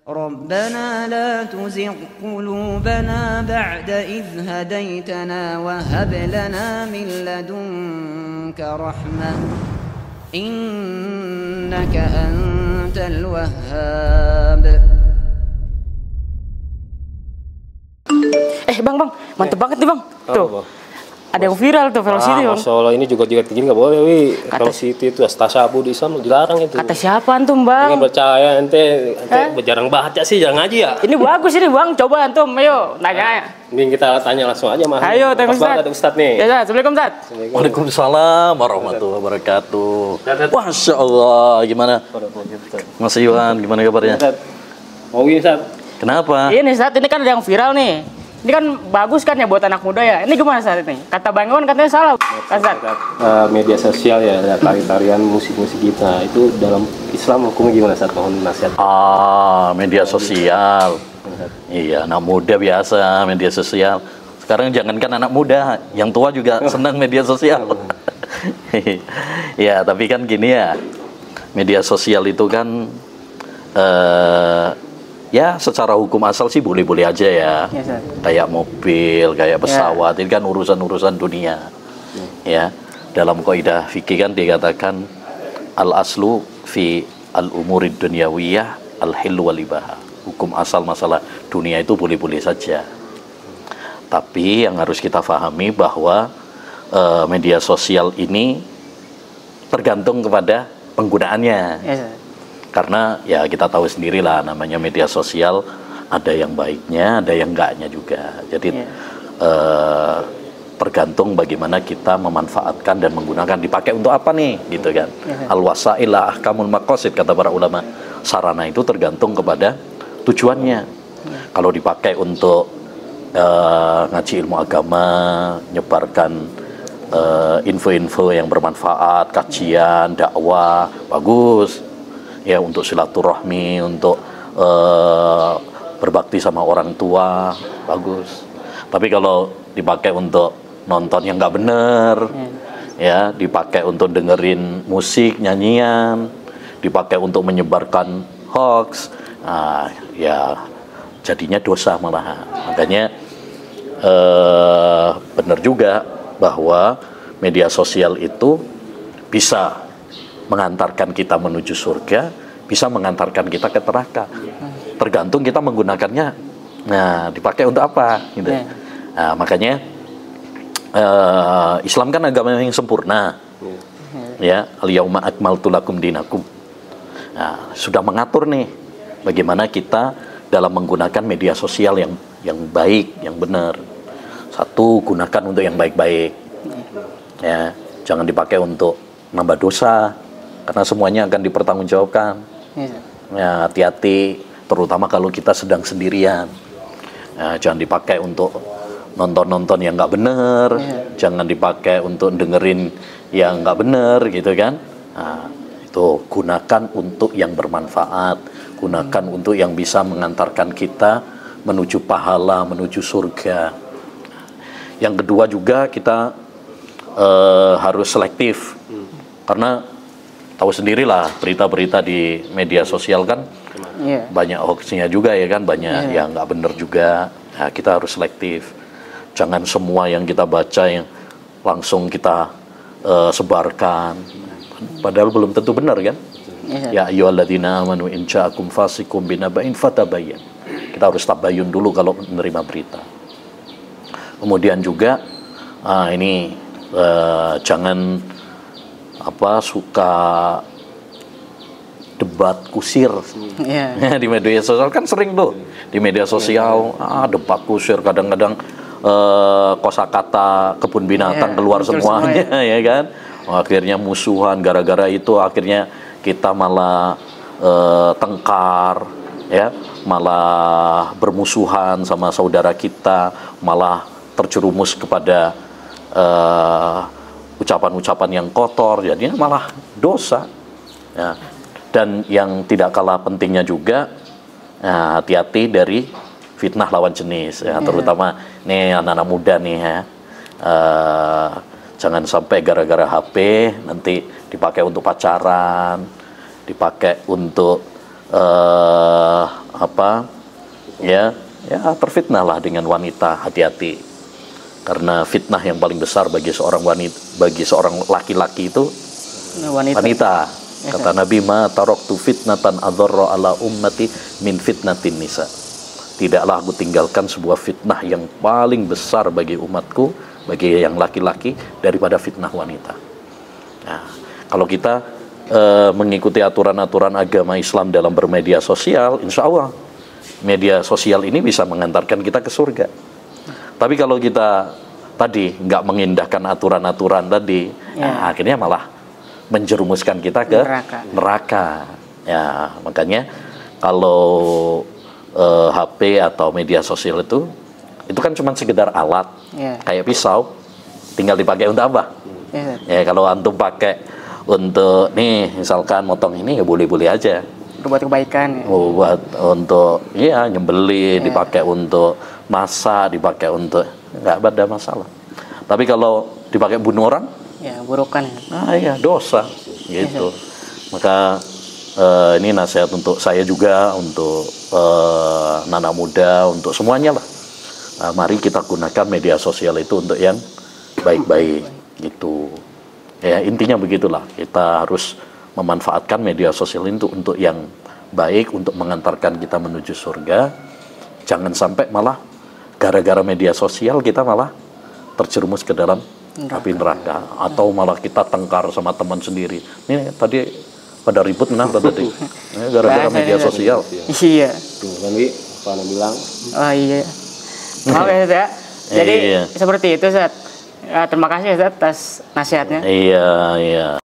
ربنا لا تزغ قلوبنا بعد إذ هديتنا وهب لنا من لدنك رحمة إنك أنت الوهاب. Bang, mantep banget nih bang. Tuh, ada yang viral tuh velocity bang. Masya Allah, ini juga gini nggak boleh, velocity itu tasabu di Islam dilarang itu. Kata siapa antum bang? Nggak percaya, ente jarang baca sih, jarang ngaji ya. Ini bagus ini bang, coba antum, ayo nanya. Ini kita tanya langsung aja mas. Ayo, tanya Ustaz nih. Ya, Assalamualaikum Ustaz. Waalaikumsalam warahmatullahi wabarakatuh. Masya Allah, gimana? Mas Iwan, gimana kabarnya? Mau gini Ustaz. Kenapa? Ini Ustaz, ini kan ada yang viral nih. Ini kan bagus kan ya buat anak muda ya. Ini gimana saat ini? Kata Bang Iwan katanya salah. Ustaz. Media sosial ya, tarian musik-musik kita itu dalam Islam hukumnya gimana Ustaz? Mohon nasihat. Media sosial. Iya, anak muda biasa media sosial. Sekarang jangankan anak muda, yang tua juga senang media sosial. Ya, tapi kan gini ya, media sosial itu kan ya secara hukum asal sih boleh-boleh aja ya. Kayak mobil, kayak pesawat, ini kan urusan-urusan dunia. Ya, dalam kaidah fikih kan dikatakan al-aslu fi al-umurid dunyawiyah al-hillu wal ibaha. Hukum asal masalah dunia itu boleh-boleh saja. Tapi yang harus kita pahami bahwa media sosial ini tergantung kepada penggunaannya. Karena ya kita tahu sendirilah namanya media sosial, ada yang baiknya, ada yang enggaknya juga. Jadi tergantung bagaimana kita memanfaatkan dan menggunakan, dipakai untuk apa nih, gitu kan. Al-wasailah ahkamul maqasid, kata para ulama. Sarana itu tergantung kepada tujuannya. Kalau dipakai untuk ngaji ilmu agama, nyebarkan info-info yang bermanfaat, kajian, dakwah, bagus. Ya, untuk silaturahmi, untuk berbakti sama orang tua, bagus. Tapi kalau dipakai untuk nonton yang nggak bener, ya, dipakai untuk dengerin musik, nyanyian, dipakai untuk menyebarkan hoax, ya jadinya dosa malahan. Makanya benar juga bahwa media sosial itu bisa mengantarkan kita menuju surga, bisa mengantarkan kita ke neraka. Tergantung kita menggunakannya. Nah, dipakai untuk apa? Gitu. Nah, makanya Islam kan agama yang sempurna. Ya, al-yauma akmaltu lakum dinakum. Nah, sudah mengatur nih bagaimana kita dalam menggunakan media sosial yang baik, yang benar. Satu, gunakan untuk yang baik-baik. Ya, jangan dipakai untuk nambah dosa. Karena semuanya akan dipertanggungjawabkan. Ya, hati-hati, terutama kalau kita sedang sendirian. Ya, jangan dipakai untuk nonton-nonton yang nggak bener, jangan dipakai untuk dengerin yang nggak bener, gitu kan. Nah, itu gunakan untuk yang bermanfaat, gunakan untuk yang bisa mengantarkan kita menuju pahala, menuju surga. Yang kedua juga kita harus selektif, karena tahu sendirilah berita-berita di media sosial kan banyak hoaxnya juga ya kan, banyak yang nggak bener juga. Nah, kita harus selektif, jangan semua yang kita baca yang langsung kita sebarkan, padahal belum tentu benar kan. Ya ayyuhalladzina amanu in ja'akum fasiqum binaba'in fatabayyan. Kita harus tabayun dulu kalau menerima berita. Kemudian juga ini jangan suka debat kusir. Di media sosial kan sering tuh, di media sosial debat kusir, kadang-kadang kosakata kebun binatang keluar semuanya, ya kan. Akhirnya musuhan, gara-gara itu akhirnya kita malah tengkar, ya, malah bermusuhan sama saudara kita, malah terjerumus kepada ucapan-ucapan yang kotor, jadinya malah dosa. Ya. Dan yang tidak kalah pentingnya juga, hati-hati dari fitnah lawan jenis, ya, terutama nih anak-anak muda nih ya. Jangan sampai gara-gara HP nanti dipakai untuk pacaran, dipakai untuk apa? Ya terfitnahlah dengan wanita, hati-hati. Karena fitnah yang paling besar bagi seorang wanita, bagi seorang laki-laki itu wanita. Kata Nabi, ma taraktu fitnatan adzarra ala ummati min fitnatin nisa. Tidaklah aku tinggalkan sebuah fitnah yang paling besar bagi umatku, bagi yang laki-laki, daripada fitnah wanita. Nah, kalau kita mengikuti aturan-aturan agama Islam dalam bermedia sosial, insya Allah media sosial ini bisa mengantarkan kita ke surga. Tapi kalau kita tadi nggak mengindahkan aturan-aturan tadi, nah, akhirnya malah menjerumuskan kita ke neraka. Ya, makanya kalau HP atau media sosial itu kan cuma sekedar alat, kayak pisau, tinggal dipakai untuk apa? Ya, kalau antum pakai untuk nih misalkan motong ini ya boleh-boleh aja. Buat kebaikan. Buat untuk nyembeli, dipakai untuk masak, dipakai untuk nggak ada masalah. Tapi kalau dipakai bunuh orang, ya burukan. Nah ya dosa gitu. Maka ini nasihat untuk saya juga, untuk anak muda, untuk semuanya lah. Mari kita gunakan media sosial itu untuk yang baik-baik gitu. Ya intinya begitulah. Kita harus memanfaatkan media sosial itu untuk yang baik, untuk mengantarkan kita menuju surga. Jangan sampai malah gara-gara media sosial kita malah terjerumus ke dalam api neraka, atau malah kita tengkar sama teman sendiri. Ini tadi pada ribut kenapa tadi? Gara-gara media sosial. Iya. Tuh kan Wi, apa Anda bilang? Oh iya. Maaf ya Ustaz ya. Jadi seperti itu Ustaz. Terima kasih Ustaz atas nasihatnya. Iya.